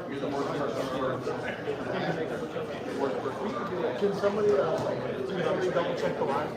Can somebody double check the line?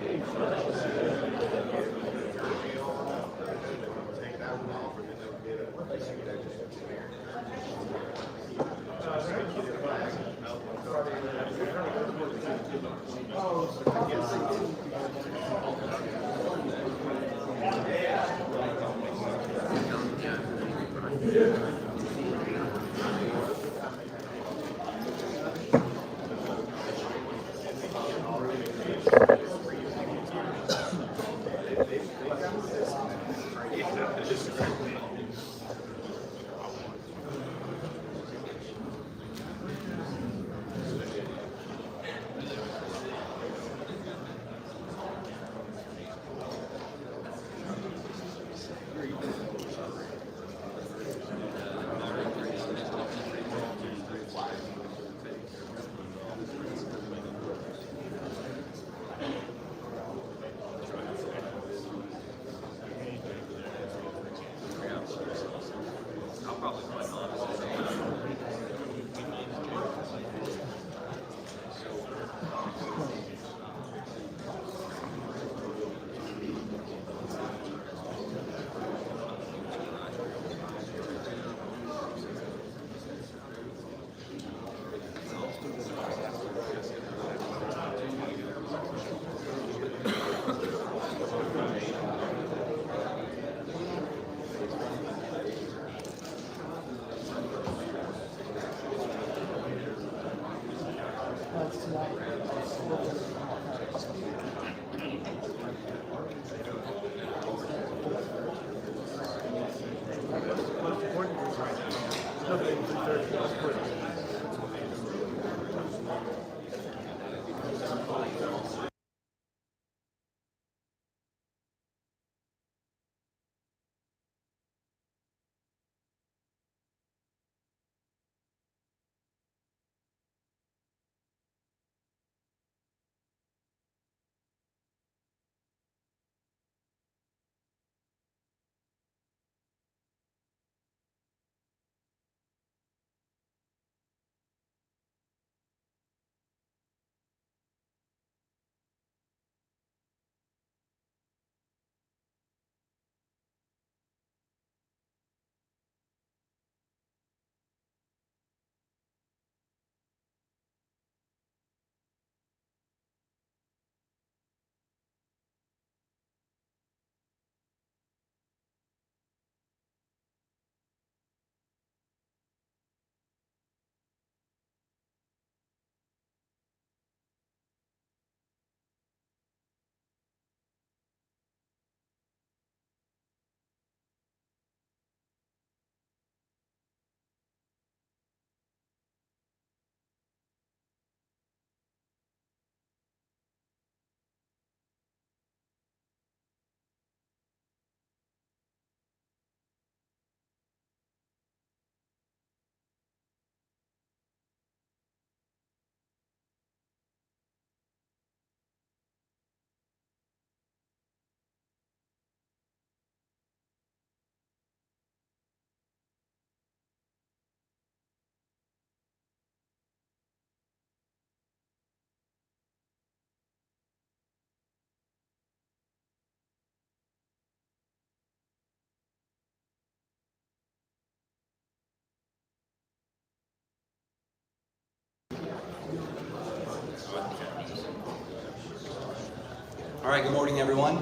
All right, good morning, everyone.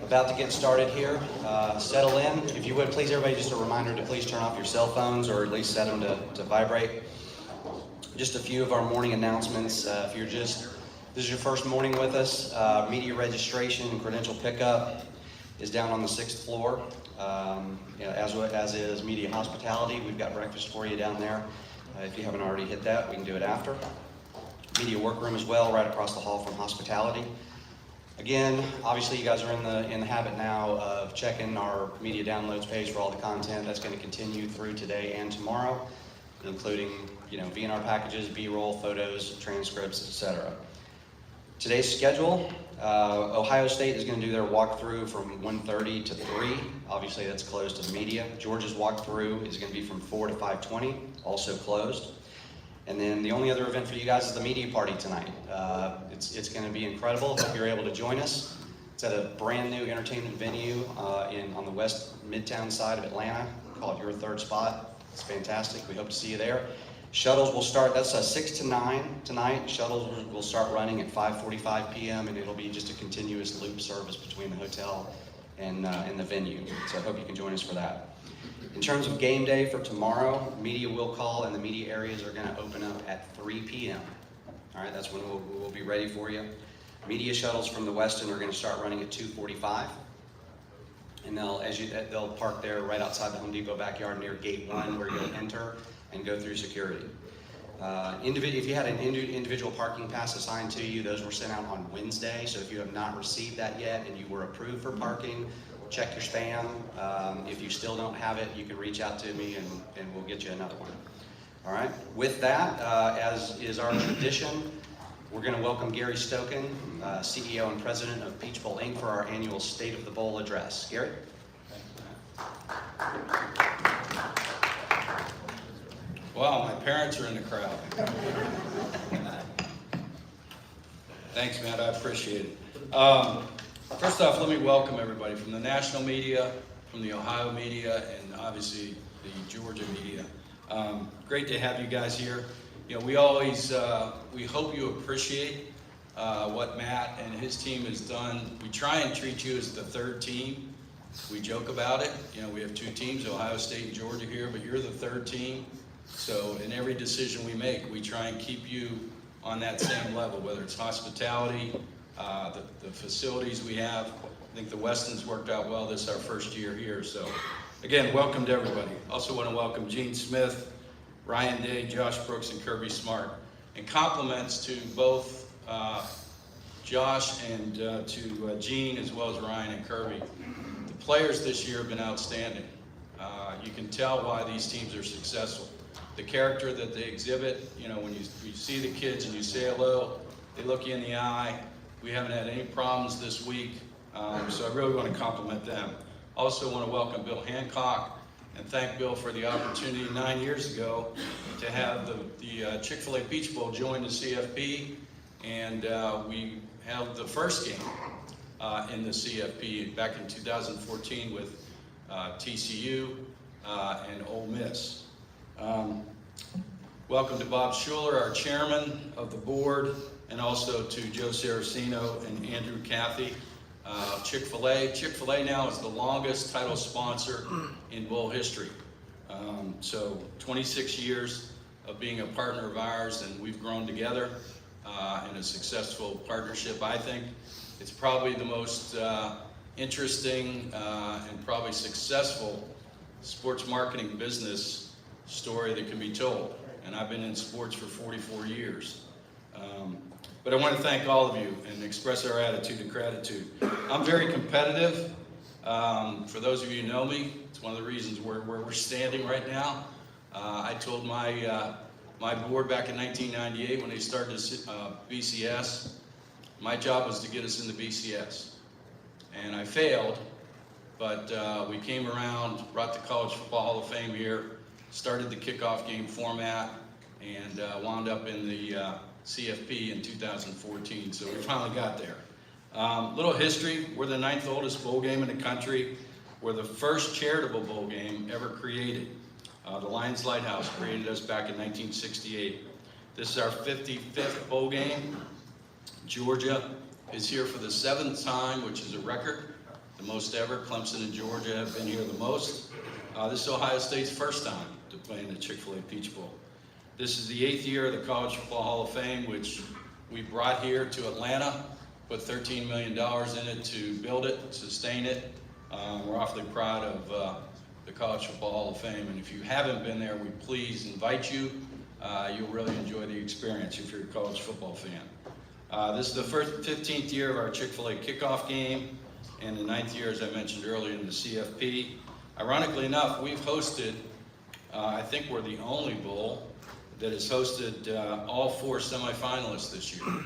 About to get started here. Settle in. If you would, please, everybody, just a reminder to please turn off your cell phones or at least set them to vibrate. Just a few of our morning announcements. If this is your first morning with us, media registration and credential pickup is down on the 6th floor. As is media hospitality. We've got breakfast for you down there. If you haven't already hit that, we can do it after. Media workroom as well, right across the hall from hospitality. Again, obviously you guys are in the habit now of checking our media downloads page for all the content. That's going to continue through today and tomorrow, including VNR packages, B-roll, photos, transcripts, etc. Today's schedule, Ohio State is going to do their walkthrough from 1:30 to 3. Obviously, that's closed to the media. Georgia's walkthrough is going to be from 4 to 5:20, also closed. And then the only other event for you guys is the media party tonight. It's going to be incredible. Hope you're able to join us. It's at a brand new entertainment venue on the west midtown side of Atlanta. Call it Your Third Spot. It's fantastic. We hope to see you there. Shuttles will start, that's 6 to 9 tonight. Shuttles will start running at 5:45 p.m. and it'll be just a continuous loop service between the hotel and the venue. So I hope you can join us for that. In terms of game day for tomorrow, media will call and the media areas are going to open up at 3 p.m. All right, that's when we'll be ready for you. Media shuttles from the Westin are going to start running at 2:45. And they'll park there right outside the Home Depot backyard near gate 1 where you'll enter and go through security. If you had an individual parking pass assigned to you, those were sent out on Wednesday. So if you have not received that yet and you were approved for parking, check your spam. If you still don't have it, you can reach out to me and we'll get you another one. All right. With that, as is our tradition, we're going to welcome Gary Stoken, CEO and President of Peach Bowl Inc. for our annual State of the Bowl address. Gary? Wow, my parents are in the crowd. Thanks, Matt. I appreciate it. First off, let me welcome everybody from the national media, from the Ohio media, and obviously the Georgia media. Great to have you guys here. You know, we hope you appreciate what Matt and his team has done. We try and treat you as the third team. We joke about it. You know, we have 2 teams, Ohio State and Georgia here, but you're the third team. So in every decision we make, we try and keep you on that same level, whether it's hospitality, the facilities we have. I think the Westin's worked out well. This is our first year here. So again, welcome to everybody. Also want to welcome Gene Smith, Ryan Day, Josh Brooks, and Kirby Smart. And compliments to both Josh and to Gene, as well as Ryan and Kirby. The players this year have been outstanding. You can tell why these teams are successful. The character that they exhibit, you know, when you see the kids and you say hello, they look you in the eye. We haven't had any problems this week, so I really want to compliment them. Also want to welcome Bill Hancock and thank Bill for the opportunity 9 years ago to have the Chick-Fil-A Peach Bowl join the CFP, and we held the first game in the CFP back in 2014 with TCU and Ole Miss. Welcome to Bob Schuler, our chairman of the board, and also to Joe Saraceno and Andrew Cathy. Chick-fil-A. Chick-fil-A now is the longest title sponsor in bowl history. So 26 years of being a partner of ours, and we've grown together in a successful partnership. I think it's probably the most interesting and probably successful sports marketing business story that can be told. And I've been in sports for 44 years. But I want to thank all of you and express our attitude of gratitude. I'm very competitive. For those of you who know me, it's one of the reasons where we're standing right now. I told my board back in 1998 when they started BCS, my job was to get us into BCS. And I failed, but we came around, brought the College Football Hall of Fame here, started the kickoff game format, and wound up in the CFP in 2014. So we finally got there. Little history, we're the 9th oldest bowl game in the country. We're the first charitable bowl game ever created. The Lions Lighthouse created us back in 1968. This is our 55th bowl game. Georgia is here for the 7th time, which is a record, the most ever. Clemson and Georgia have been here the most. This is Ohio State's first time to play in the Chick-fil-A Peach Bowl. This is the 8th year of the College Football Hall of Fame, which we brought here to Atlanta, put $13 million in it to build it, sustain it. We're awfully proud of the College Football Hall of Fame, and if you haven't been there, we please invite you. You'll really enjoy the experience if you're a college football fan. This is the 15th year of our Chick-fil-A kickoff game, and the 9th year, as I mentioned earlier, in the CFP. Ironically enough, we've hosted, I think we're the only bowl that has hosted all 4 semifinalists this year.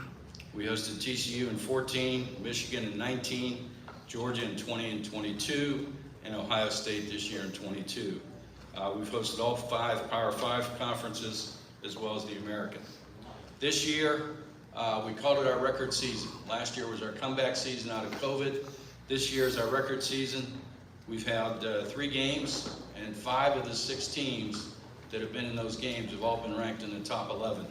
We hosted TCU in 14, Michigan in 19, Georgia in 20 and 22, and Ohio State this year in 22. We've hosted all 5 Power 5 conferences as well as the American. This year, we called it our record season. Last year was our comeback season out of COVID. This year is our record season. We've had 3 games, and 5 of the 6 teams that have been in those games have all been ranked in the top 11.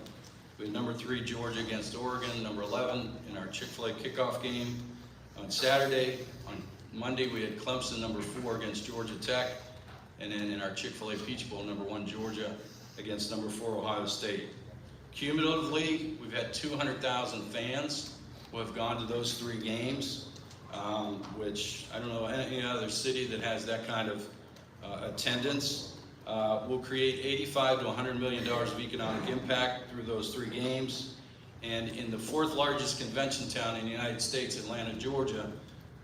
We had number 3 Georgia against Oregon, number 11 in our Chick-Fil-A Kickoff game on Saturday. On Monday, we had Clemson, number 4 against Georgia Tech, and then in our Chick-Fil-A Peach Bowl, number 1 Georgia against number 4 Ohio State. Cumulatively, we've had 200,000 fans who have gone to those 3 games, which I don't know any other city that has that kind of attendance. We'll create $85 to $100 million of economic impact through those 3 games. And in the 4th largest convention town in the United States, Atlanta, Georgia,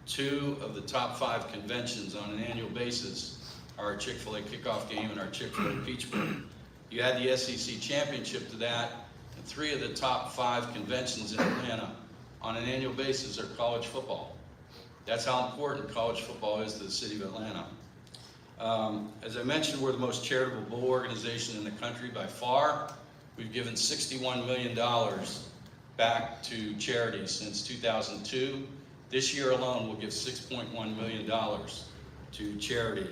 2 of the top 5 conventions on an annual basis are our Chick-fil-A Kickoff game and our Chick-fil-A Peach Bowl. You add the SEC Championship to that, and 3 of the top 5 conventions in Atlanta on an annual basis are college football. That's how important college football is to the city of Atlanta. As I mentioned, we're the most charitable bowl organization in the country by far. We've given $61 million back to charities since 2002. This year alone, we'll give $6.1 million to charity.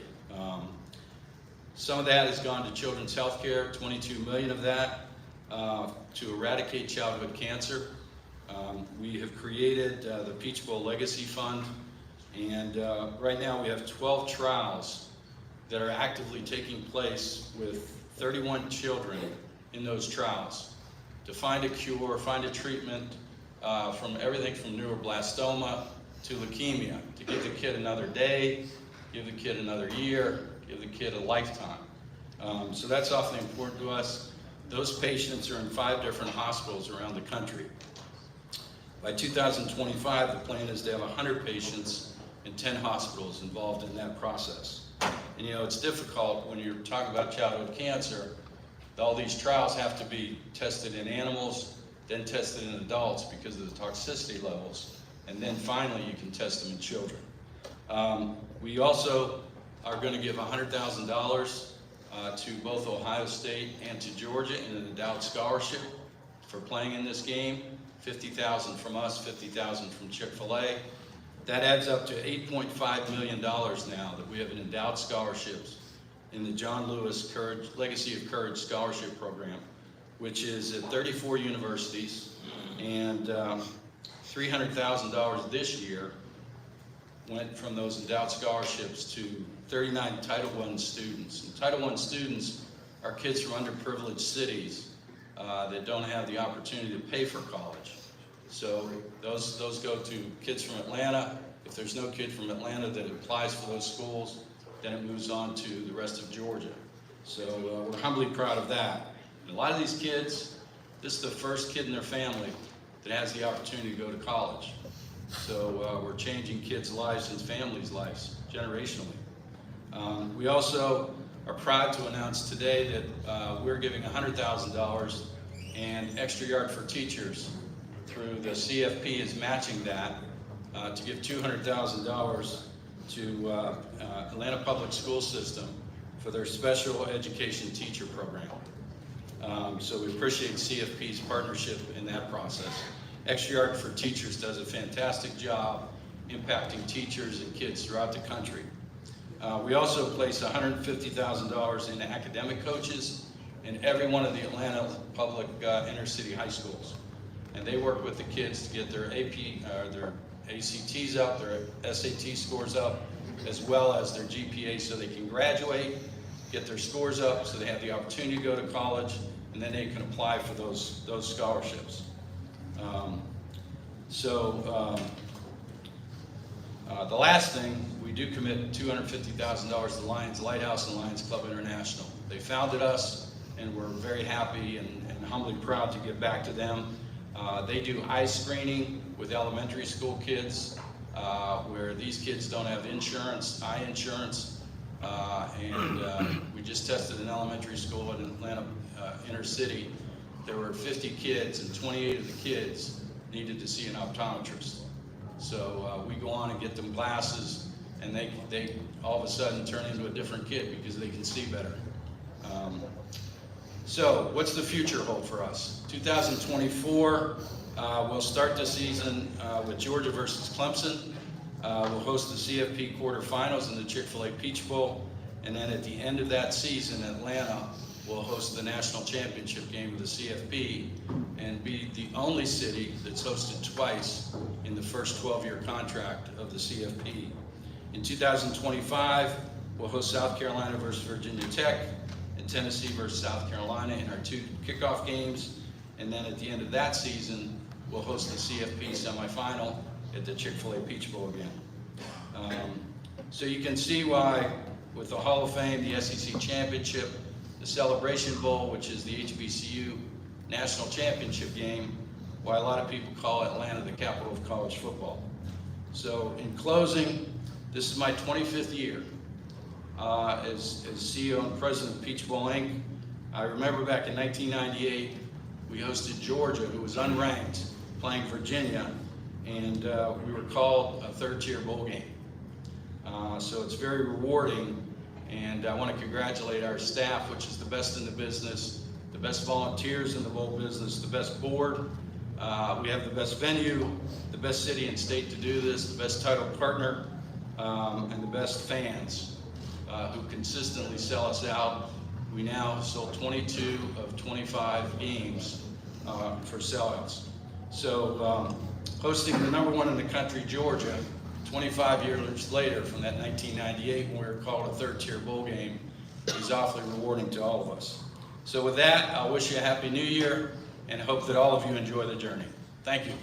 Some of that has gone to children's health care, 22 million of that, to eradicate childhood cancer. We have created the Peach Bowl Legacy Fund, and right now we have 12 trials that are actively taking place with 31 children in those trials to find a cure, find a treatment from everything from neuroblastoma to leukemia, to give the kid another day, give the kid another year, give the kid a lifetime. So that's awfully important to us. Those patients are in 5 different hospitals around the country. By 2025, the plan is to have 100 patients in 10 hospitals involved in that process. And you know, it's difficult when you're talking about childhood cancer. All these trials have to be tested in animals, then tested in adults because of the toxicity levels, and then finally you can test them in children. We also are going to give $100,000 to both Ohio State and to Georgia in an endowed scholarship for playing in this game. $50,000 from us, $50,000 from Chick-fil-A. That adds up to $8.5 million now that we have in endowed scholarships in the John Lewis Legacy of Courage Scholarship Program, which is at 34 universities, and $300,000 this year went from those endowed scholarships to 39 Title I students. And Title I students are kids from underprivileged cities that don't have the opportunity to pay for college. So those go to kids from Atlanta. If there's no kid from Atlanta that applies for those schools, then it moves on to the rest of Georgia. So we're humbly proud of that. And a lot of these kids, this is the first kid in their family that has the opportunity to go to college. So we're changing kids' lives and families' lives generationally. We also are proud to announce today that we're giving $100,000 and extra yard for teachers through the CFP is matching that to give $200,000 to Atlanta Public School System for their special education teacher program. So we appreciate CFP's partnership in that process. Extra Yard for Teachers does a fantastic job impacting teachers and kids throughout the country. We also place $150,000 in academic coaches in every one of the Atlanta public inner city high schools. And they work with the kids to get their their ACTs up, their SAT scores up, as well as their GPA so they can graduate, get their scores up so they have the opportunity to go to college, and then they can apply for those scholarships. The last thing, we do commit $250,000 to Lions Lighthouse and Lions Club International. They founded us, and we're very happy and humbly proud to give back to them. They do eye screening with elementary school kids, where these kids don't have insurance, eye insurance, and we just tested an elementary school in Atlanta inner city. There were 50 kids, and 28 of the kids needed to see an optometrist. So we go on and get them glasses, and they all of a sudden turn into a different kid because they can see better. So what's the future hold for us? 2024, we'll start the season with Georgia versus Clemson. We'll host the CFP quarterfinals in the Chick-Fil-A Peach Bowl. And then at the end of that season, Atlanta will host the national championship game of the CFP and be the only city that's hosted twice in the first 12-year contract of the CFP. In 2025, we'll host South Carolina versus Virginia Tech and Tennessee versus South Carolina in our 2 kickoff games. And then at the end of that season, we'll host the CFP semifinal at the Chick-Fil-A Peach Bowl again. So you can see why, with the Hall of Fame, the SEC Championship, the Celebration Bowl, which is the HBCU National Championship game, why a lot of people call Atlanta the capital of college football. So in closing, this is my 25th year as CEO and president of Peach Bowl Inc. I remember back in 1998, we hosted Georgia, who was unranked, playing Virginia, and we were called a third-tier bowl game. So it's very rewarding, and I want to congratulate our staff, which is the best in the business, the best volunteers in the bowl business, the best board. We have the best venue, the best city and state to do this, the best title partner, and the best fans who consistently sell us out. We now sold 22 of 25 games for sellouts. So hosting the #1 in the country, Georgia, 25 years later from that 1998 when we were called a third-tier bowl game, is awfully rewarding to all of us. So with that, I wish you a Happy New Year and hope that all of you enjoy the journey. Thank you.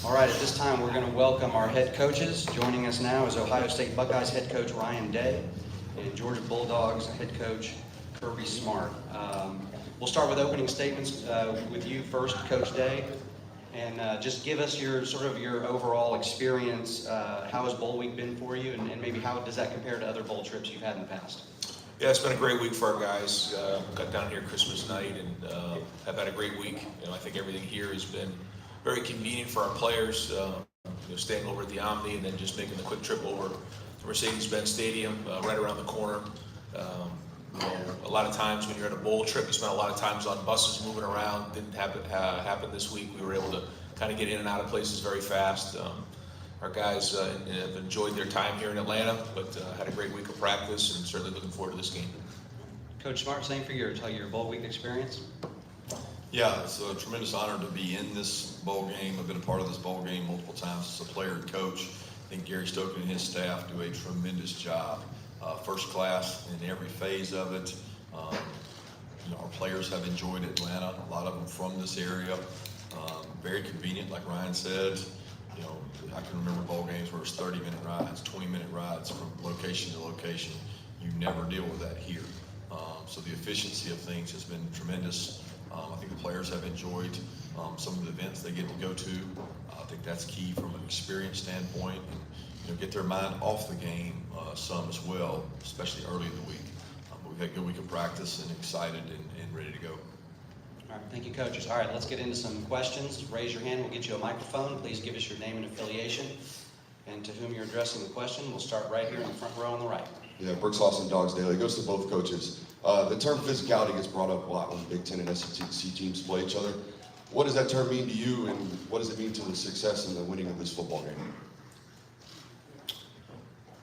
All right, at this time, we're going to welcome our head coaches. Joining us now is Ohio State Buckeyes head coach Ryan Day and Georgia Bulldogs head coach Kirby Smart. We'll start with opening statements with you first, Coach Day, and just give us your overall experience. How has Bowl Week been for you, and maybe how does that compare to other bowl trips you've had in the past? Yeah, it's been a great week for our guys. Got down here Christmas night and have had a great week. I think everything here has been very convenient for our players, staying over at the Omni and then just making the quick trip over to Mercedes-Benz Stadium, right around the corner. A lot of times when you're at a bowl trip, you spend a lot of times on buses moving around. Didn't happen this week. We were able to kind of get in and out of places very fast. Our guys have enjoyed their time here in Atlanta, but had a great week of practice and certainly looking forward to this game. Coach Smart, same for your bowl week experience? Yeah, it's a tremendous honor to be in this bowl game. I've been a part of this bowl game multiple times as a player and coach. I think Gary Stoken and his staff do a tremendous job. First class in every phase of it. Our players have enjoyed Atlanta, a lot of them from this area. Very convenient, like Ryan said. I can remember bowl games where it's 30-minute rides, 20-minute rides from location to location. You never deal with that here. So the efficiency of things has been tremendous. I think the players have enjoyed some of the events they get to go to. I think that's key from an experience standpoint, and get their mind off the game some as well, especially early in the week. We've had a good week of practice and excited and ready to go. All right, thank you, coaches. All right, let's get into some questions. Raise your hand, we'll get you a microphone. Please give us your name and affiliation and to whom you're addressing the question. We'll start right here in the front row on the right. Yeah, Brooks Lawson, Dogs Daily. It goes to both coaches. The term physicality gets brought up a lot when Big Ten and SEC teams play each other. What does that term mean to you, and what does it mean to the success and the winning of this football game?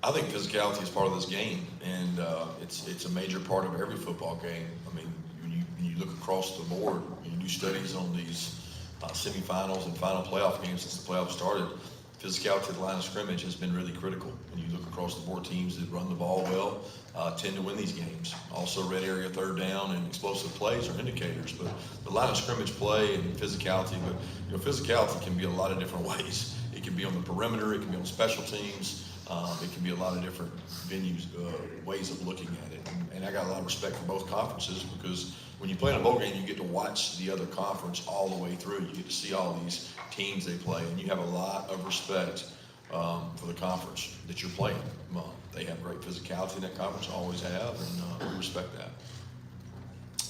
I think physicality is part of this game, and it's a major part of every football game. I mean, when you look across the board, you do studies on these semifinals and final playoff games since the playoffs started. Physicality at the line of scrimmage has been really critical. When you look across the board, teams that run the ball well tend to win these games. Also, red area third down and explosive plays are indicators, but the line of scrimmage play and physicality, physicality can be a lot of different ways. It can be on the perimeter, it can be on special teams. It can be a lot of different venues, ways of looking at it. And I got a lot of respect for both conferences, because when you play in a bowl game, you get to watch the other conference all the way through. You get to see all these teams they play, and you have a lot of respect for the conference that you're playing. They have great physicality in that conference, always have, and we respect that.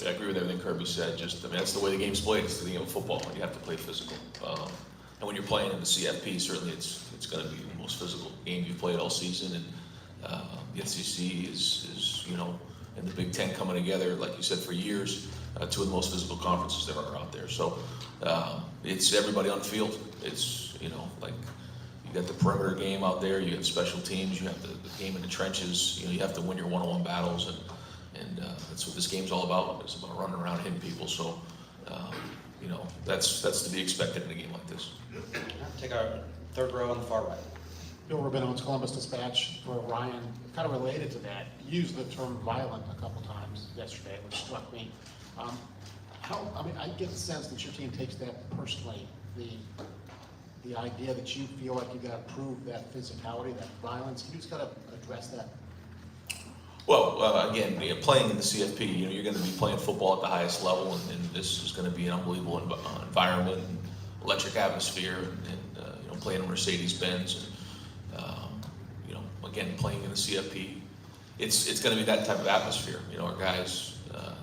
Yeah, I agree with everything Kirby said. That's the way the game's played. It's the game of football. You have to play physical. And when you're playing in the CFP, certainly it's going to be the most physical game you've played all season. And the SEC is and the Big Ten coming together, like you said, for years, two of the most physical conferences there are out there. So it's everybody on the field. It's like you got the perimeter game out there. You have special teams. You have the game in the trenches. You have to win your one-on-one battles, and that's what this game's all about. It's about running around hitting people. So, that's to be expected in a game like this. Take our third row on the far right. Bill Rubino's Columbus Dispatch for Ryan, kind of related to that, used the term violent a couple times yesterday, which struck me. I get the sense that your team takes that personally, the idea that you feel like you got to prove that physicality, that violence. Can you just kind of address that? Well, again, playing in the CFP, you're going to be playing football at the highest level, and this is going to be an unbelievable environment, and electric atmosphere, and playing in Mercedes-Benz, and again, playing in the CFP, it's going to be that type of atmosphere. Our guys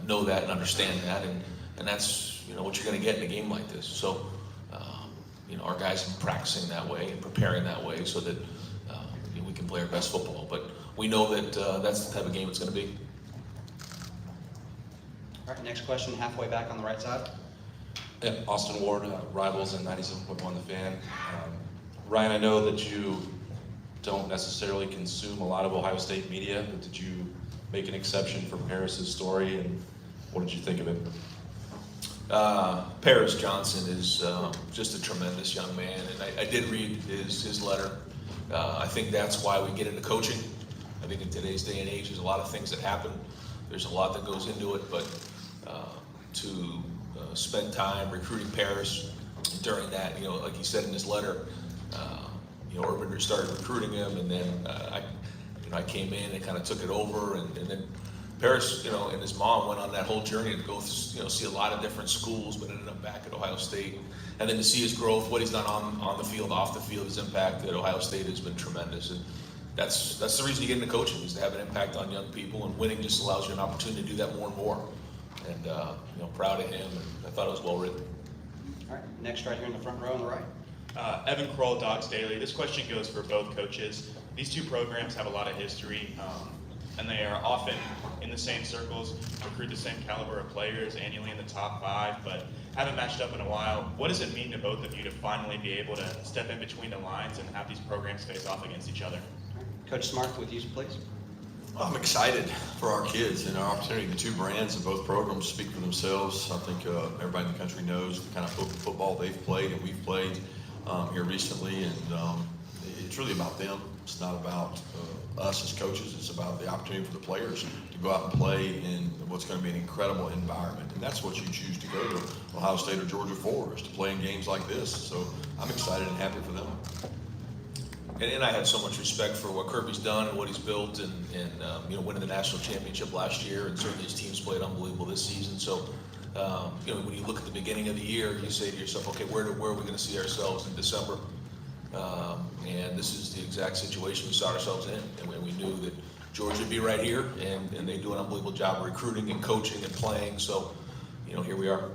know that and understand that, and that's what you're going to get in a game like this. So, our guys have been practicing that way and preparing that way so that we can play our best football. But we know that that's the type of game it's going to be. All right, next question, halfway back on the right side. Yeah, Austin Ward, Rivals and 97.1 The Fan. Ryan, I know that you don't necessarily consume a lot of Ohio State media, but did you make an exception for Paris's story, and what did you think of it? Paris Johnson is just a tremendous young man, and I did read his letter. I think that's why we get into coaching. I think in today's day and age, there's a lot of things that happen. There's a lot that goes into it, but to spend time recruiting Paris during that, like he said in his letter, Urban started recruiting him, and then I came in and kind of took it over, and then Paris, and his mom went on that whole journey to go, see a lot of different schools, but ended up back at Ohio State. And then to see his growth, what he's done on the field, off the field, his impact at Ohio State has been tremendous. And that's the reason you get into coaching, is to have an impact on young people, and winning just allows you an opportunity to do that more and more. And proud of him, and I thought it was well written. All right, next right here in the front row on the right. Evan Kroll, Dogs Daily. This question goes for both coaches. These two programs have a lot of history, and they are often in the same circles, recruit the same caliber of players, annually in the top 5, but haven't matched up in a while. What does it mean to both of you to finally be able to step in between the lines and have these programs face off against each other? Coach Smart, with you, please. Well, I'm excited for our kids and our opportunity. The two brands of both programs speak for themselves. I think everybody in the country knows the kind of football they've played and we've played here recently, and it's really about them. It's not about us as coaches. It's about the opportunity for the players to go out and play in what's going to be an incredible environment, and that's what you choose to go to Ohio State or Georgia for, is to play in games like this. So I'm excited and happy for them. And I have so much respect for what Kirby's done and what he's built, and winning the national championship last year, and certainly his team's played unbelievable this season. So, when you look at the beginning of the year, you say to yourself, okay, where are we going to see ourselves in December? And this is the exact situation we saw ourselves in, and we knew that Georgia would be right here, and they do an unbelievable job of recruiting and coaching and playing. So, here we are.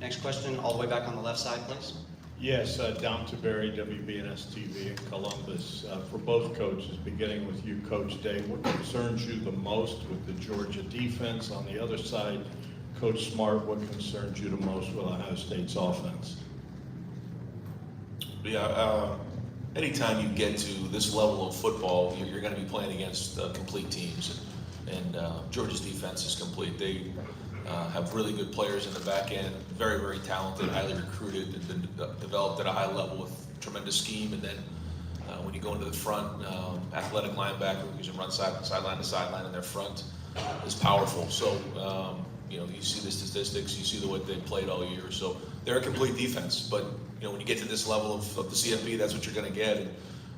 Next question, all the way back on the left side, please. Yes, Dom Taberry, WBNS TV in Columbus. For both coaches, beginning with you, Coach Day, what concerns you the most with the Georgia defense? On the other side, Coach Smart, what concerns you the most with Ohio State's offense? Yeah, anytime you get to this level of football, you're going to be playing against complete teams, and Georgia's defense is complete. They have really good players in the back end, very, very talented, highly recruited, and been developed at a high level with tremendous scheme. And then when you go into the front, athletic linebacker who can run sideline to sideline in their front is powerful. So, you see the statistics, you see what they've played all year. So they're a complete defense. But, when you get to this level of the CFP, that's what you're going to get. And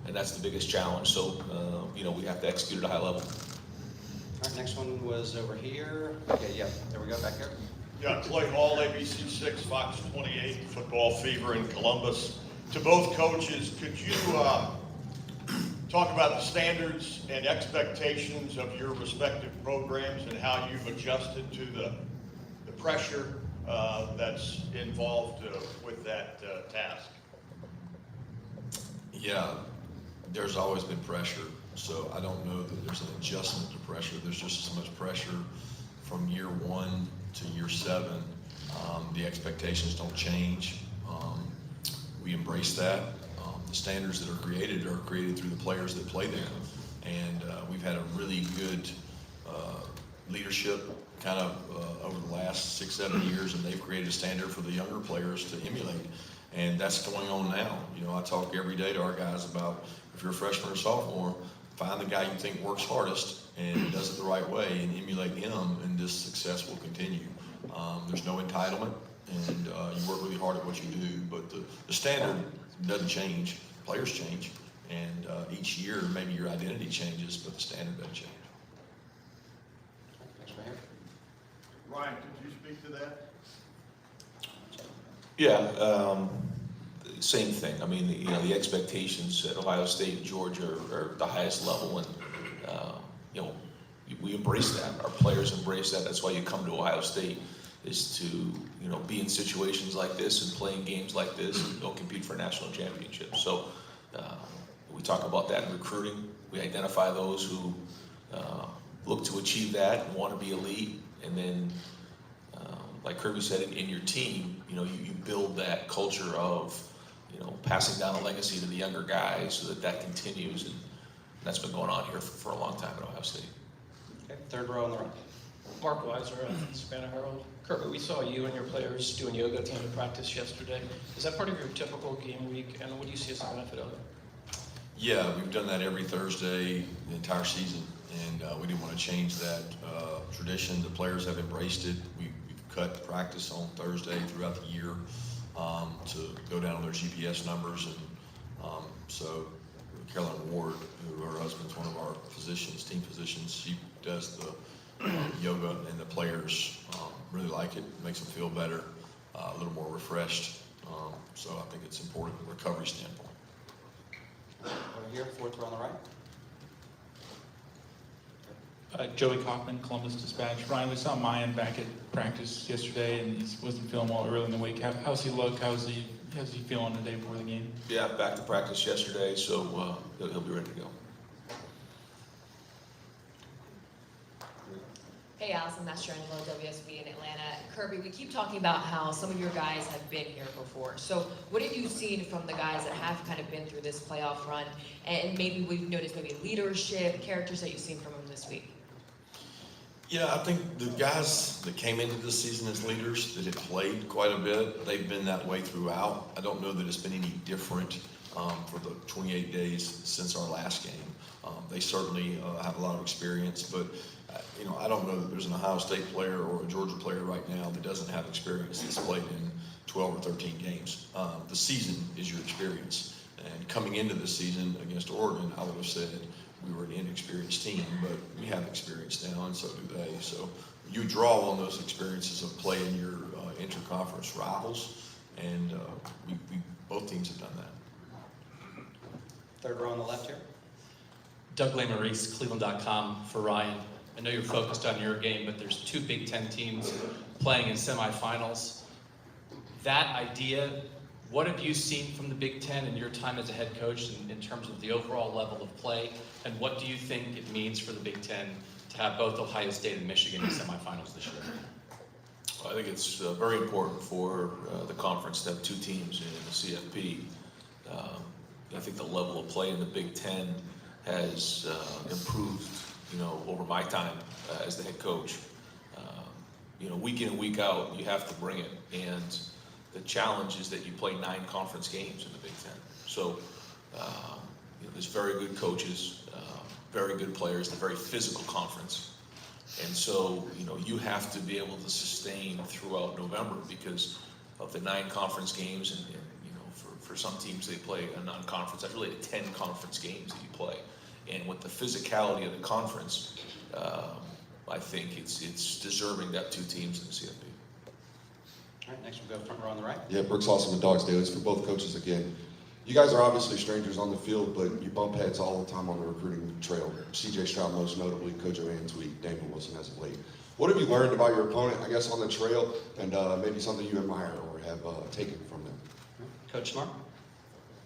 and that's the biggest challenge. So, we have to execute at a high level. All right, next one was over here. Okay, yeah, there we go, back here. Yeah, Clay Hall, ABC 6, Fox 28, Football Fever in Columbus. To both coaches, could you talk about the standards and expectations of your respective programs and how you've adjusted to the pressure that's involved with that task? Yeah, there's always been pressure, so I don't know that there's an adjustment to pressure. There's just as much pressure from year 1 to year 7. The expectations don't change. We embrace that. The standards that are created through the players that play there. And we've had a really good leadership kind of over the last 6-7 years, and they've created a standard for the younger players to emulate. And that's going on now. I talk every day to our guys about, if you're a freshman or sophomore, find the guy you think works hardest and does it the right way and emulate him, and this success will continue. There's no entitlement, and you work really hard at what you do, but the standard doesn't change. Players change, and each year maybe your identity changes, but the standard doesn't change. Next right here. Ryan, could you speak to that? Yeah, same thing. I mean, the expectations at Ohio State and Georgia are the highest level, and we embrace that. Our players embrace that. That's why you come to Ohio State, is to be in situations like this and playing games like this and go compete for a national championship. So we talk about that in recruiting. We identify those who look to achieve that and want to be elite, and then like Kirby said, in your team, you build that culture of passing down a legacy to the younger guys so that continues, and that's been going on here for a long time at Ohio State. Okay, third row on the right. Mark Weiser, Savannah Herald. Kirby, we saw you and your players doing yoga at the end of practice yesterday. Is that part of your typical game week, and what do you see as the benefit of it? Yeah, we've done that every Thursday the entire season, and we didn't want to change that tradition. The players have embraced it. We've cut practice on Thursday throughout the year to go down on their GPS numbers, and so Caroline Ward, who her husband's one of our physicians, team physicians, she does the yoga, and the players really like it. Makes them feel better, a little more refreshed. So I think it's important from a recovery standpoint. Over here, fourth row on the right. Joey Kaufman, Columbus Dispatch. Ryan, we saw Mayan back at practice yesterday, and he wasn't feeling well early in the week. How's he look? How's he feeling the day before the game? Yeah, back to practice yesterday, so he'll be ready to go. Hey, Allison Mastrangelo, WSB in Atlanta. Kirby, we keep talking about how some of your guys have been here before. So what have you seen from the guys that have kind of been through this playoff run? And maybe we've noticed maybe leadership, characters that you've seen from them this week. Yeah, I think the guys that came into this season as leaders that have played quite a bit, they've been that way throughout. I don't know that it's been any different for the 28 days since our last game. They certainly have a lot of experience, but I don't know that there's an Ohio State player or a Georgia player right now that doesn't have experience that's played in 12 or 13 games. The season is your experience. And coming into this season against Oregon, I would have said we were an inexperienced team, but we have experience now, and so do they. So you draw on those experiences of playing your interconference rivals, and both teams have done that. Third row on the left here. Doug Maurice, Cleveland.com for Ryan. I know you're focused on your game, but there's 2 Big Ten teams playing in semifinals. That idea, what have you seen from the Big Ten in your time as a head coach in terms of the overall level of play? And what do you think it means for the Big Ten to have both Ohio State and Michigan in semifinals this year? I think it's very important for the conference to have 2 teams in the CFP. I think the level of play in the Big Ten has improved, over my time as the head coach. Week in and week out, you have to bring it. And the challenge is that you play 9 conference games in the Big Ten. So, there's very good coaches, very good players, a very physical conference. And so, you have to be able to sustain throughout November because of the 9 conference games and for for some teams, they play a non-conference. That's really 10 conference games that you play. And with the physicality of the conference, I think it's deserving to have 2 teams in the CFP. All right, next we'll go front row on the right. Yeah, Brooks Lawson with Dogs Daily. It's for both coaches again. You guys are obviously strangers on the field, but you bump heads all the time on the recruiting trail. C.J. Stroud most notably, Coach Van Tweet, Daniel Wilson as of late. What have you learned about your opponent, I guess, on the trail, and maybe something you admire or have taken from them? Coach Smart?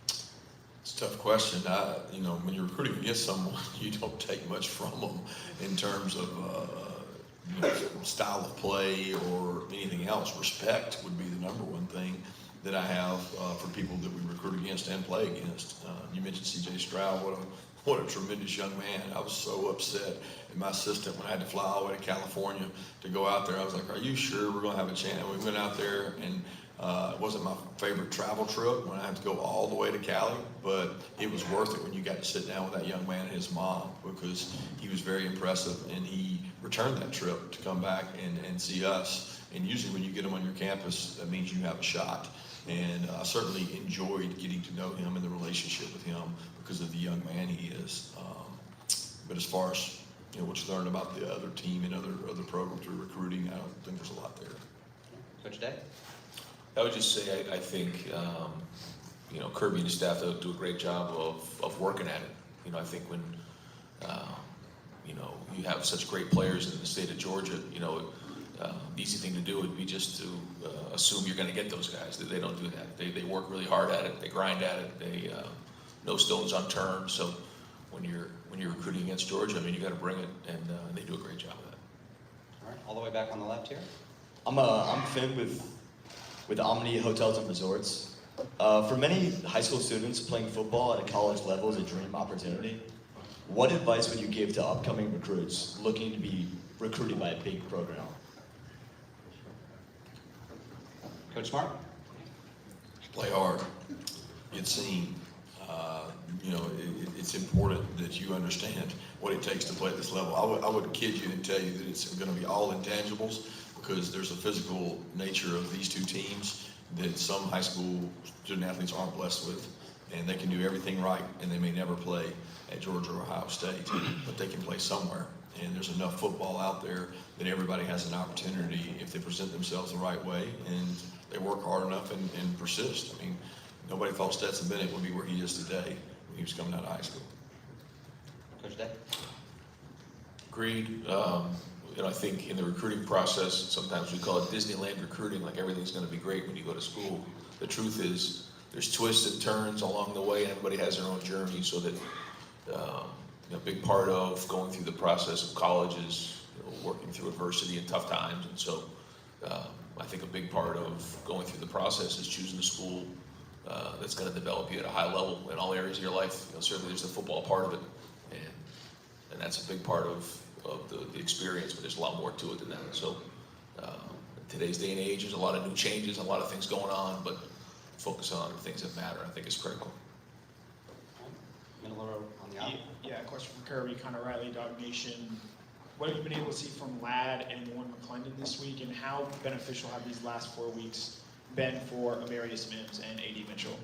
It's a tough question. When you're recruiting against someone, you don't take much from them in terms of style of play or anything else. Respect would be the number one thing that I have for people that we recruit against and play against. You mentioned C.J. Stroud. What a tremendous young man. I was so upset in my assistant when I had to fly all the way to California to go out there. I was like, are you sure we're going to have a chance? We went out there, and it wasn't my favorite travel trip when I had to go all the way to Cali, but it was worth it when you got to sit down with that young man and his mom, because he was very impressive, and he returned that trip to come back and see us. And usually when you get him on your campus, that means you have a shot. And I certainly enjoyed getting to know him and the relationship with him because of the young man he is. But as far as what you learn about the other team and other programs through recruiting, I don't think there's a lot there. Coach Day? I would just say I think Kirby and his staff do a great job of working at it. I think when you have such great players in the state of Georgia, the easy thing to do would be just to assume you're going to get those guys. They don't do that. They work really hard at it. They grind at it. They no stones unturned. So when you're recruiting against Georgia, you got to bring it, and they do a great job of that. All right, all the way back on the left here. I'm Finn with Omni Hotels and Resorts. For many high school students, playing football at a college level is a dream opportunity. What advice would you give to upcoming recruits looking to be recruited by a big program? Coach Smart? Play hard. Get seen. It's important that you understand what it takes to play at this level. I wouldn't kid you and tell you that it's going to be all intangibles, because there's a physical nature of these 2 teams that some high school student athletes aren't blessed with. And they can do everything right, and they may never play at Georgia or Ohio State, but they can play somewhere. And there's enough football out there that everybody has an opportunity if they present themselves the right way and they work hard enough and persist. Nobody thought Stetson Bennett would be where he is today when he was coming out of high school. Coach Day? Agreed. I think in the recruiting process, sometimes we call it Disneyland recruiting, like everything's going to be great when you go to school. The truth is, there's twists and turns along the way, and everybody has their own journey, so that a big part of going through the process of college is working through adversity and tough times. And so I think a big part of going through the process is choosing a school that's going to develop you at a high level in all areas of your life. Certainly there's the football part of it, and that's a big part of the experience, but there's a lot more to it than that. So in today's day and age, there's a lot of new changes, a lot of things going on, but focusing on the things that matter, I think, is critical. Middle row on the aisle. Yeah, a question for Kirby, kind of Riley Dog Nation. What have you been able to see from Ladd and Warren McClendon this week, and how beneficial have these last 4 weeks been for Amarius Mims and A.D. Mitchell?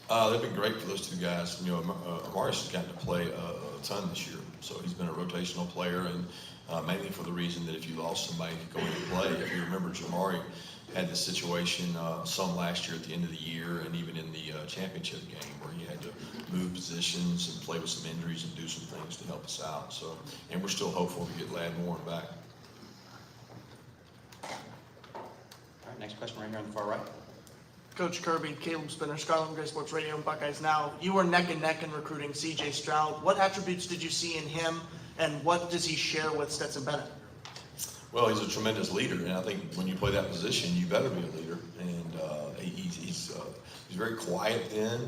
They've been great for those 2 guys. Amarius has gotten to play a ton this year, so he's been a rotational player, and mainly for the reason that if you lost somebody to go in and play, if you remember, Jamari had this situation some last year at the end of the year, and even in the championship game, where he had to move positions and play with some injuries and do some things to help us out. So, and we're still hopeful to get Ladd and Warren back. All right, next question right here on the far right. Coach Kirby, Caleb Spinner, Scarlet Gray Sports Radio and Buckeyes Now. You were neck and neck in recruiting C.J. Stroud. What attributes did you see in him, and what does he share with Stetson Bennett? Well, he's a tremendous leader, and I think when you play that position, you better be a leader. And he's very quiet then,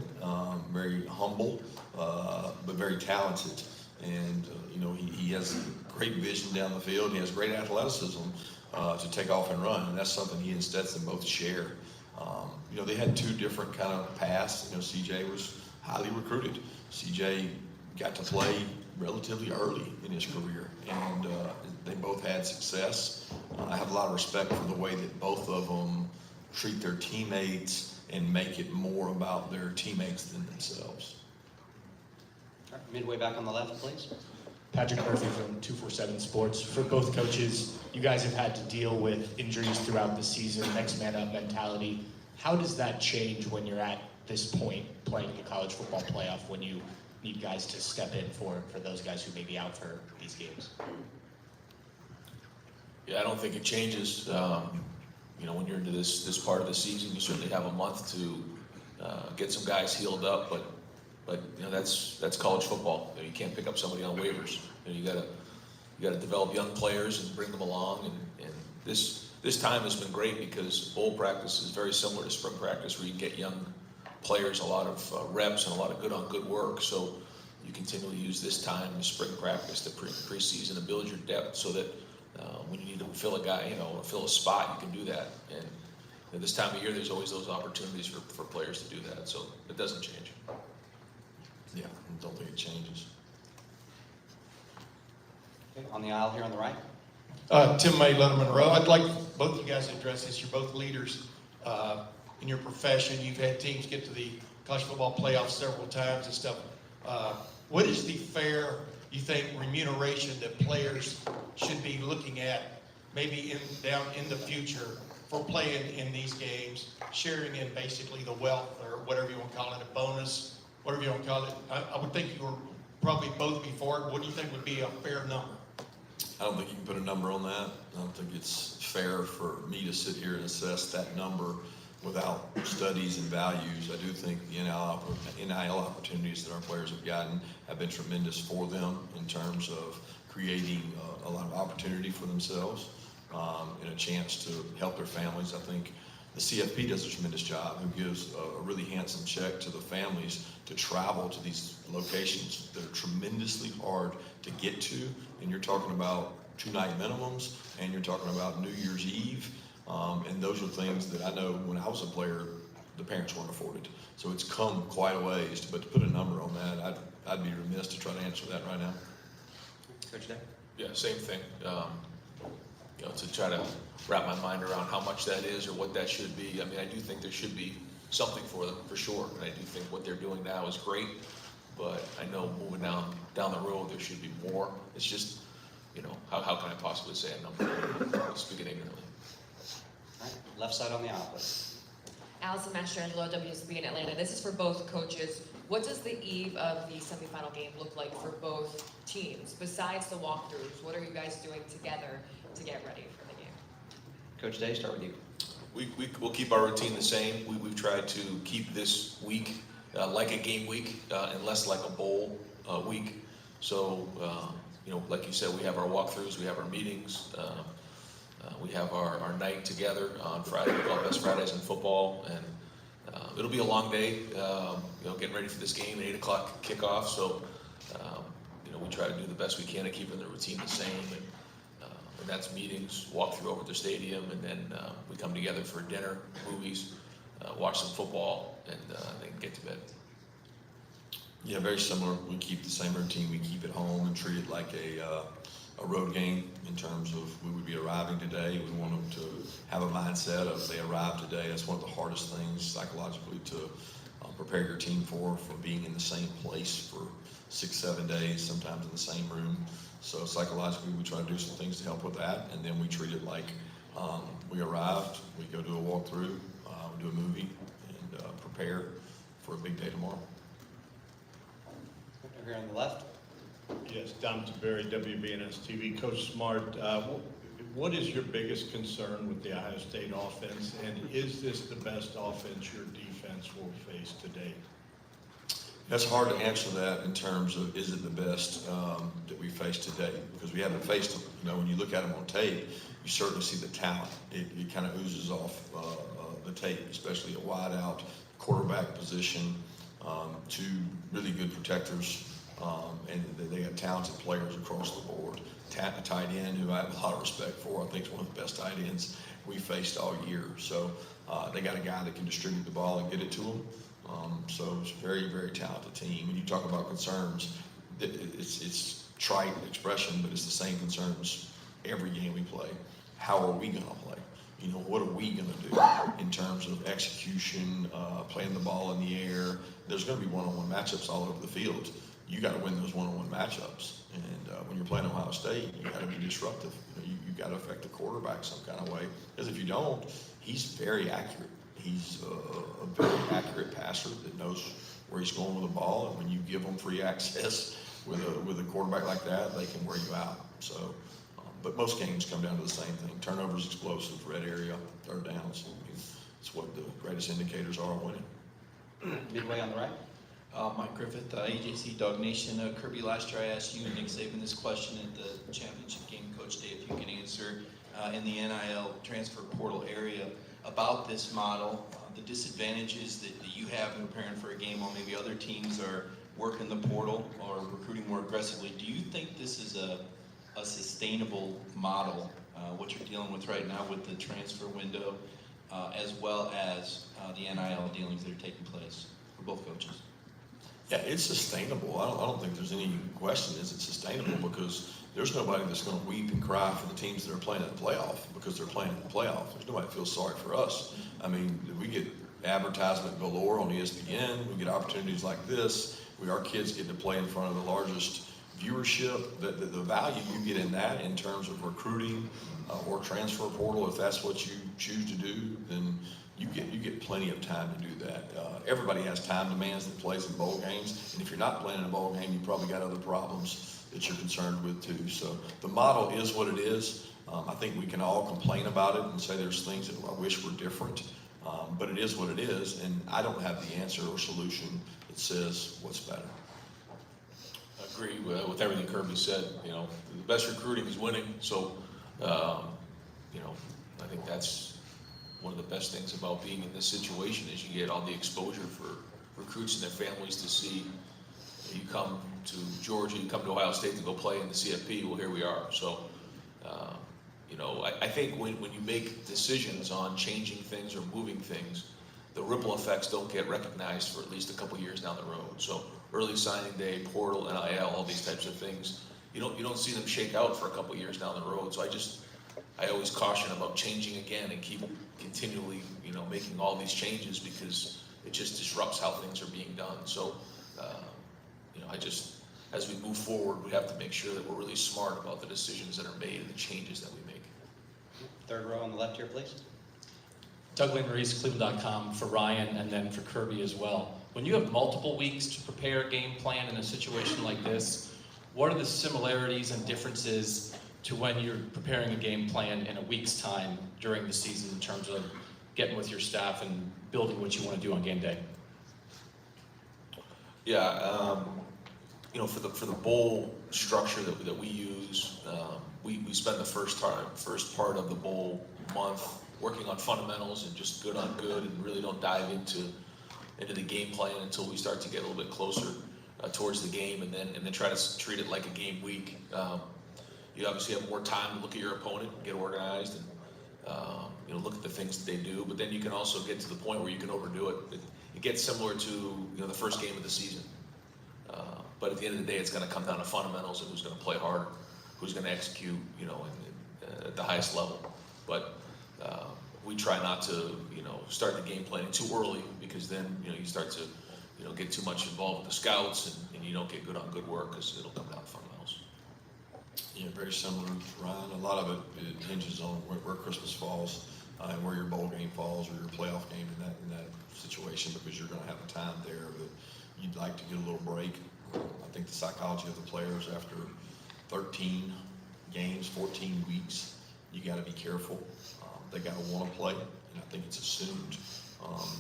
very humble, but very talented. And he has great vision down the field. He has great athleticism to take off and run, and that's something he and Stetson both share. They had 2 different kind of paths. CJ was highly recruited. CJ got to play relatively early in his career, and they both had success. I have a lot of respect for the way that both of them treat their teammates and make it more about their teammates than themselves. All right, midway back on the left, please. Patrick Murphy from 247 Sports. For both coaches, you guys have had to deal with injuries throughout the season, next man up mentality. How does that change when you're at this point playing the college football playoff, when you need guys to step in for those guys who may be out for these games? Yeah, I don't think it changes. When you're into this part of the season, you certainly have a month to get some guys healed up, but that's college football. You can't pick up somebody on waivers. You gotta develop young players and bring them along. And this time has been great because bowl practice is very similar to spring practice, where you can get young players a lot of reps and a lot of good work. So you continually use this time, the spring practice, the preseason, to build your depth so that when you need to fill a guy, or fill a spot, you can do that. And this time of year, there's always those opportunities for players to do that. So it doesn't change. Yeah, I don't think it changes. Okay, on the aisle here on the right. Tim May, Letterman Row. I'd like both you guys to address this. You're both leaders in your profession. You've had teams get to the college football playoffs several times and stuff. What is the fair, you think, remuneration that players should be looking at, maybe down in the future, for playing in these games, sharing in basically the wealth, or whatever you want to call it, a bonus, whatever you want to call it? I would think you were probably both before it. What do you think would be a fair number? I don't think you can put a number on that. I don't think it's fair for me to sit here and assess that number without studies and values. I do think the NIL opportunities that our players have gotten have been tremendous for them in terms of creating a lot of opportunity for themselves and a chance to help their families. I think the CFP does a tremendous job, who gives a really handsome check to the families to travel to these locations that are tremendously hard to get to. And you're talking about 2-night minimums, and you're talking about New Year's Eve. And those are things that I know when I was a player, the parents weren't afforded. So it's come quite a ways, but to put a number on that, I'd be remiss to try to answer that right now. Coach Day? Yeah, same thing. To try to wrap my mind around how much that is or what that should be. I mean, I do think there should be something for them, for sure. And I do think what they're doing now is great, but I know moving down the road, there should be more. It's just, how can I possibly say a number? Speaking ignorantly. All right, left side on the aisle, please. Allison Mastrangelo, WSB in Atlanta. This is for both coaches. What does the eve of the semifinal game look like for both teams? Besides the walkthroughs, what are you guys doing together to get ready for the game? Coach Day, start with you. We'll keep our routine the same. We've tried to keep this week like a game week and less like a bowl week. So, like you said, we have our walkthroughs, we have our meetings, we have our night together on Friday. We call it Best Fridays in football, and it'll be a long day. Getting ready for this game at 8 o'clock kickoff. So, we try to do the best we can at keeping the routine the same. And that's meetings, walk through over the stadium, and then we come together for dinner, movies, watch some football, and then get to bed. Yeah, very similar. We keep the same routine. We keep it home and treat it like a road game in terms of we would be arriving today. We want them to have a mindset of they arrive today. That's one of the hardest things psychologically to prepare your team for being in the same place for 6-7 days, sometimes in the same room. So psychologically, we try to do some things to help with that, and then we treat it like we arrived, we go do a walkthrough, we do a movie, and prepare for a big day tomorrow. Over here on the left. Yes, Dom Taberry, WBNS TV. Coach Smart, what is your biggest concern with the Ohio State offense, and is this the best offense your defense will face today? That's hard to answer that in terms of is it the best that we face today, because we haven't faced them. When you look at them on tape, you certainly see the talent. It kind of oozes off the tape, especially a wide out quarterback position, two really good protectors, and they got talented players across the board. A tight end who I have a lot of respect for. I think is one of the best tight ends we faced all year. So they got a guy that can distribute the ball and get it to them. So it's a very, very talented team. When you talk about concerns, it's trite expression, but it's the same concerns every game we play. How are we going to play? what are we going to do in terms of execution, playing the ball in the air? There's going to be one-on-one matchups all over the field. You got to win those one-on-one matchups. And when you're playing Ohio State, you got to be disruptive. You got to affect the quarterback some kind of way. Because if you don't, he's very accurate. He's a very accurate passer that knows where he's going with the ball. And when you give him free access with a quarterback like that, they can wear you out. So, but most games come down to the same thing: turnovers, explosives, red area, third downs. It's what the greatest indicators are of winning. Midway on the right. Mike Griffith, AJC Dog Nation. Kirby, last year I asked you and Nick Saban this question at the championship game, Coach Day, if you can answer in the NIL transfer portal area about this model, the disadvantages that you have in preparing for a game while maybe other teams are working the portal or recruiting more aggressively. Do you think this is a sustainable model, what you're dealing with right now with the transfer window, as well as the NIL dealings that are taking place for both coaches? Yeah, it's sustainable. I don't think there's any question is it sustainable, because there's nobody that's going to weep and cry for the teams that are playing in the playoff because they're playing in the playoff. There's nobody that feels sorry for us. I mean, we get advertisement galore on ESPN. We get opportunities like this. Our kids get to play in front of the largest viewership. The value you get in that in terms of recruiting or transfer portal, if that's what you choose to do, then you get plenty of time to do that. Everybody has time demands that plays in bowl games, and if you're not playing in a bowl game, you probably got other problems that you're concerned with too. So the model is what it is. I think we can all complain about it and say there's things that I wish were different, but it is what it is, and I don't have the answer or solution that says what's better. I agree with everything Kirby said. The best recruiting is winning. So, I think that's one of the best things about being in this situation is you get all the exposure for recruits and their families to see. You come to Georgia, you come to Ohio State to go play in the CFP. Well, here we are. So, I think when you make decisions on changing things or moving things, the ripple effects don't get recognized for at least a couple years down the road. So early signing day, portal, NIL, all these types of things, you don't see them shake out for a couple years down the road. So I always caution about changing again and keep continually, making all these changes, because it just disrupts how things are being done. So, as we move forward, we have to make sure that we're really smart about the decisions that are made and the changes that we make. Third row on the left here, please. Doug Maurice, Cleveland.com for Ryan, and then for Kirby as well. When you have multiple weeks to prepare a game plan in a situation like this, what are the similarities and differences to when you're preparing a game plan in a week's time during the season in terms of getting with your staff and building what you want to do on game day? Yeah, for the bowl structure that we use, we spend the first part of the bowl month working on fundamentals and just good on good, and really don't dive into the game plan until we start to get a little bit closer towards the game, and then try to treat it like a game week. You obviously have more time to look at your opponent, get organized, and look at the things that they do. But then you can also get to the point where you can overdo it. It gets similar to the first game of the season. But at the end of the day, it's going to come down to fundamentals and who's going to play hard, who's going to execute, at the highest level. But we try not to, start the game planning too early, because then, you start to, get too much involved with the scouts, and you don't get good on good work, because it'll come down to fundamentals. Yeah, very similar, Ryan. A lot of it hinges on where Christmas falls and where your bowl game falls, or your playoff game in that situation, because you're going to have a time there that you'd like to get a little break. I think the psychology of the players after 13 games, 14 weeks, you got to be careful. They got to want to play, and I think it's assumed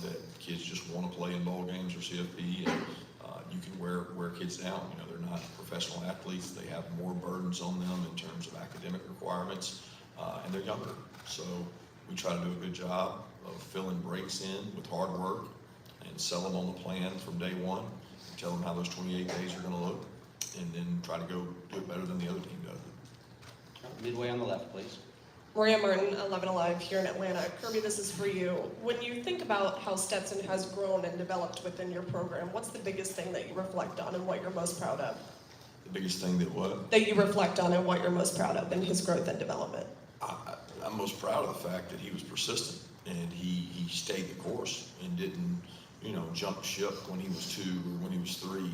that kids just want to play in bowl games or CFP, and you can wear kids down. They're not professional athletes. They have more burdens on them in terms of academic requirements, and they're younger. So we try to do a good job of filling breaks in with hard work and sell them on the plan from day one, and tell them how those 28 days are going to look, and then try to go do it better than the other team does. Midway on the left, please. Maria Martin, 11 Alive here in Atlanta. Kirby, this is for you. When you think about how Stetson has grown and developed within your program, what's the biggest thing that you reflect on and what you're most proud of? The biggest thing that what? That you reflect on and what you're most proud of in his growth and development. I'm most proud of the fact that he was persistent and he stayed the course and didn't, jump ship when he was 2 or when he was 3.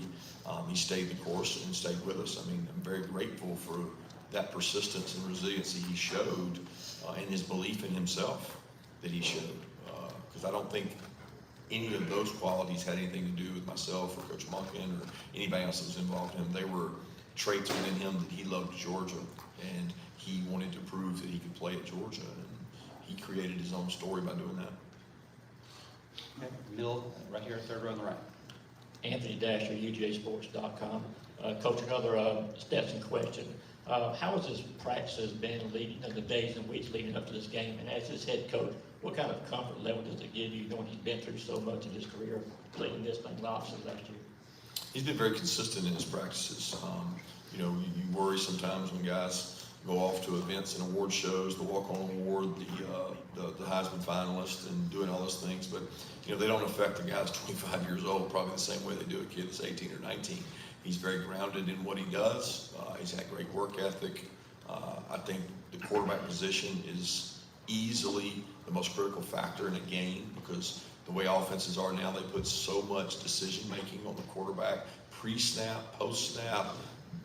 He stayed the course and stayed with us. I mean, I'm very grateful for that persistence and resiliency he showed and his belief in himself that he showed. Because I don't think any of those qualities had anything to do with myself or Coach Monken or anybody else that was involved in him. They were traits within him that he loved Georgia and he wanted to prove that he could play at Georgia. And he created his own story by doing that. Okay, middle, right here, third row on the right. Anthony Dasher, UGAsports.com. Coach, another Stetson question. How has his practices been leading the days and weeks leading up to this game? And as his head coach, what kind of comfort level does it give you knowing he's been through so much in his career, playing this thing off since last year? He's been very consistent in his practices. You worry sometimes when guys go off to events and award shows, the walk-on award, the Heisman finalist, and doing all those things. But they don't affect the guys 25 years old probably the same way they do a kid that's 18 or 19. He's very grounded in what he does. He's had great work ethic. I think the quarterback position is easily the most critical factor in a game because the way offenses are now, they put so much decision-making on the quarterback, pre-snap, post-snap.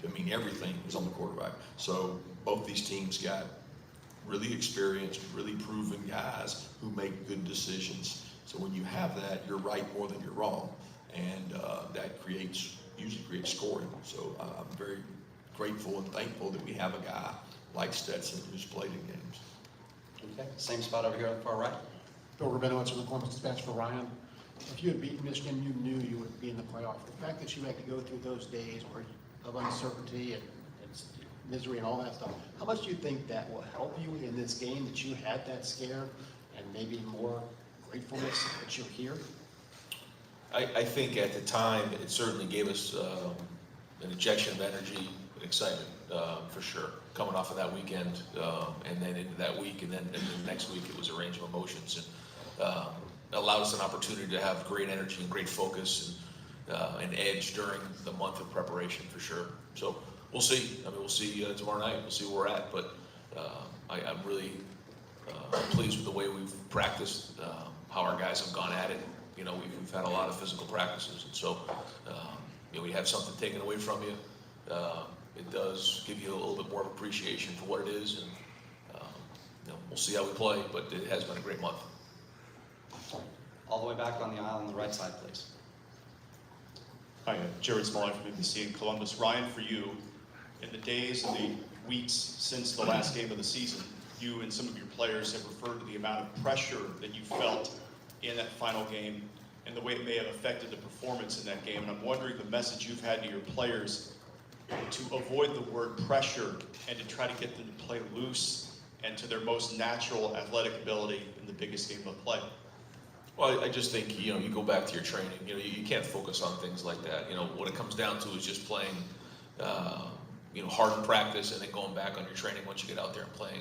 I mean, everything is on the quarterback. So both these teams got really experienced, really proven guys who make good decisions. So when you have that, you're right more than you're wrong. And that usually creates scoring. So I'm very grateful and thankful that we have a guy like Stetson who's played in games. Okay, same spot over here on the far right. Bill Rabinowitz from the Columbus Dispatch for Ryan. If you had beaten Michigan, you knew you would be in the playoff. The fact that you had to go through those days of uncertainty and misery and all that stuff, how much do you think that will help you in this game, that you had that scare and maybe more gratefulness that you're here? I think at the time, it certainly gave us an injection of energy and excitement, for sure. Coming off of that weekend, and then into that week, and then the next week, it was a range of emotions. And allowed us an opportunity to have great energy and great focus and an edge during the month of preparation, for sure. So we'll see. I mean, we'll see tomorrow night. We'll see where we're at. But I'm really pleased with the way we've practiced, how our guys have gone at it. We've had a lot of physical practices, and so we have something taken away from you. It does give you a little bit more of appreciation for what it is, and we'll see how we play. But it has been a great month. All the way back on the aisle on the right side, please. Hi, Jared Smollett from NBC in Columbus. Ryan, for you, in the days and the weeks since the last game of the season, you and some of your players have referred to the amount of pressure that you felt in that final game and the way it may have affected the performance in that game. And I'm wondering the message you've had to your players to avoid the word pressure and to try to get them to play loose and to their most natural athletic ability in the biggest game of play. Well, I just think, you go back to your training. You can't focus on things like that. What it comes down to is just playing, hard in practice and then going back on your training once you get out there and playing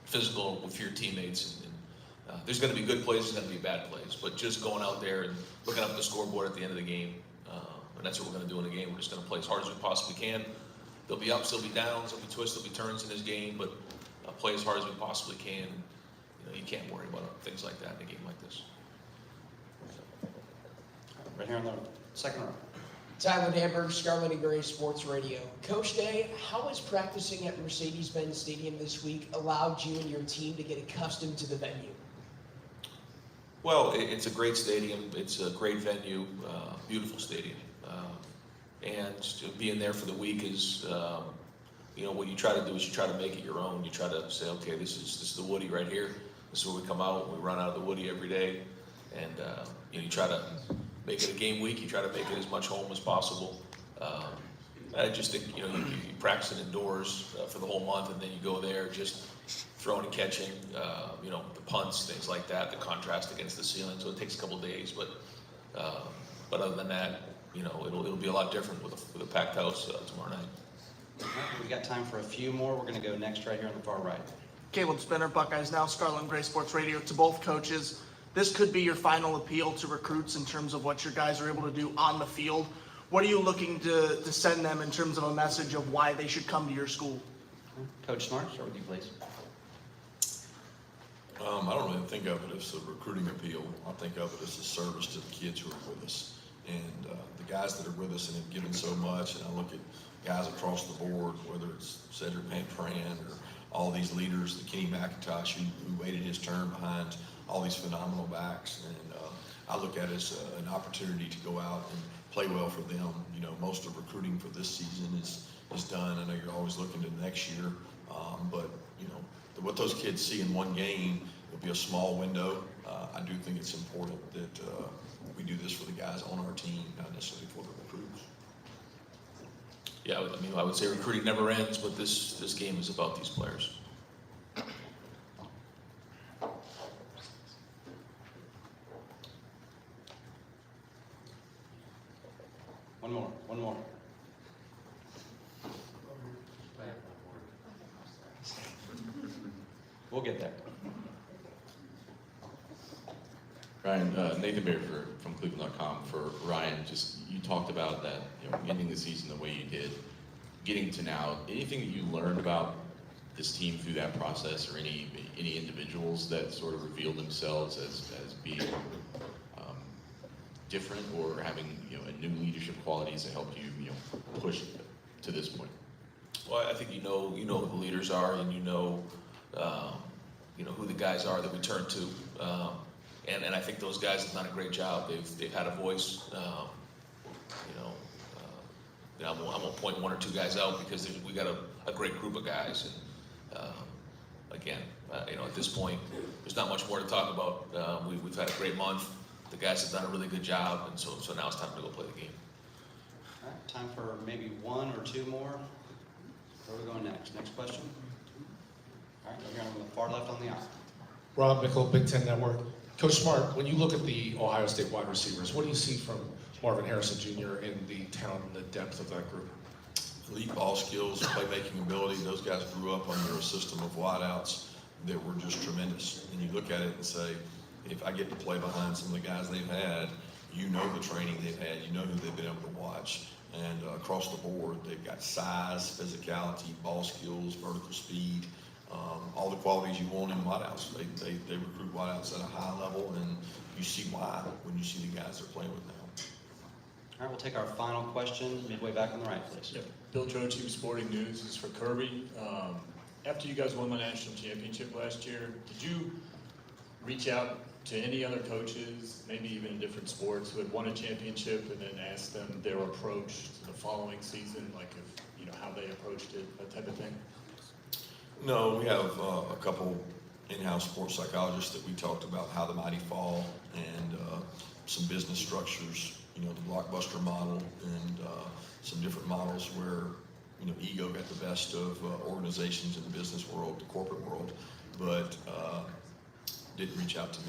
physical with your teammates. And there's going to be good plays, there's going to be bad plays, but just going out there and looking up the scoreboard at the end of the game, and that's what we're going to do in the game. We're just going to play as hard as we possibly can. There'll be ups, there'll be downs, there'll be twists, there'll be turns in this game, but play as hard as we possibly can. You can't worry about things like that in a game like this. Right here on the second row. Tyler Danberg, Scarlet and Gray Sports Radio. Coach Day, how has practicing at Mercedes-Benz Stadium this week allowed you and your team to get accustomed to the venue? Well, it's a great stadium. It's a great venue, beautiful stadium. And being there for the week is, what you try to do is you try to make it your own. You try to say, okay, this is the Woody right here. This is where we come out. We run out of the Woody every day. And you try to make it a game week. You try to make it as much home as possible. I just think, you practice it indoors for the whole month, and then you go there just throwing and catching, the punts, things like that, the contrast against the ceiling. So it takes a couple of days, but other than that, it'll be a lot different with a packed house tomorrow night. Okay, we've got time for a few more. We're going to go next right here on the far right. Caleb Spinner, Buckeyes Now, Scarlet and Gray Sports Radio. To both coaches, this could be your final appeal to recruits in terms of what your guys are able to do on the field. What are you looking to send them in terms of a message of why they should come to your school? Coach Smart, start with you, please. I don't really think of it as a recruiting appeal. I think of it as a service to the kids who are with us. And the guys that are with us and have given so much, and I look at guys across the board, whether it's Cedric Van Pran or all these leaders, the Kenny McIntosh who waited his turn behind all these phenomenal backs. And I look at it as an opportunity to go out and play well for them. You know, most of recruiting for this season is done. I know you're always looking to next year, but you know, what those kids see in one game will be a small window. I do think it's important that we do this for the guys on our team, not necessarily for the recruits. Yeah, I mean, I would say recruiting never ends, but this game is about these players. One more. We'll get there. Ryan, Nathan Baird from Cleveland.com. For Ryan, just you talked about that, you know, ending the season the way you did, getting to now. Anything that you learned about this team through that process, or any individuals that sort of revealed themselves as being different, or having, you know, a new leadership qualities that helped you push to this point? Well, I think you know who the leaders are, and you know who the guys are that we turn to, and I think those guys have done a great job. They've had a voice. I won't point one or two guys out because we got a great group of guys, and again, at this point, there's not much more to talk about. We've had a great month. The guys have done a really good job, and so now it's time to go play the game. All right, time for maybe one or two more. Where are we going next? Next question? All right, we're going on the far left on the aisle. Rob Mickle, Big Ten Network. Coach Smart, when you look at the Ohio State wide receivers, what do you see from Marvin Harrison Jr. in the talent and the depth of that group? Elite ball skills, playmaking ability. Those guys grew up under a system of wideouts that were just tremendous. And you look at it and say, if I get to play behind some of the guys they've had, you know the training they've had, you know who they've been able to watch. And across the board, they've got size, physicality, ball skills, vertical speed, all the qualities you want in wideouts. They recruit wideouts at a high level, and you see why when you see the guys they're playing with now. All right, we'll take our final question midway back on the right, please. Yep. Bill Joe, Chief Sporting News, is for Kirby. After you guys won the national championship last year, did you reach out to any other coaches, maybe even in different sports, who had won a championship, and then ask them their approach to the following season, like if, how they approached it, that type of thing? No, we have a couple in-house sports psychologists that we talked about how the mighty fall, and some business structures, the blockbuster model, and some different models where ego got the best of organizations in the business world, the corporate world, but didn't reach out to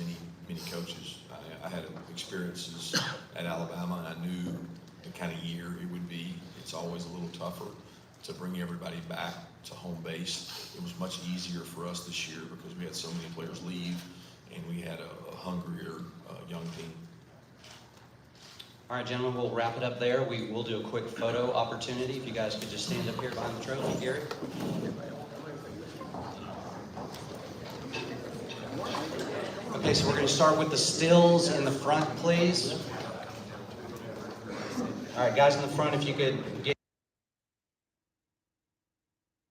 many coaches. I had experiences at Alabama, and I knew the kind of year it would be. It's always a little tougher to bring everybody back to home base. It was much easier for us this year because we had so many players leave, and we had a hungrier young team. All right, gentlemen, we'll wrap it up there. We will do a quick photo opportunity. If you guys could just stand up here behind the trophy, Gary. Okay, so we're going to start with the stills in the front, please. All right, guys in the front, if you could get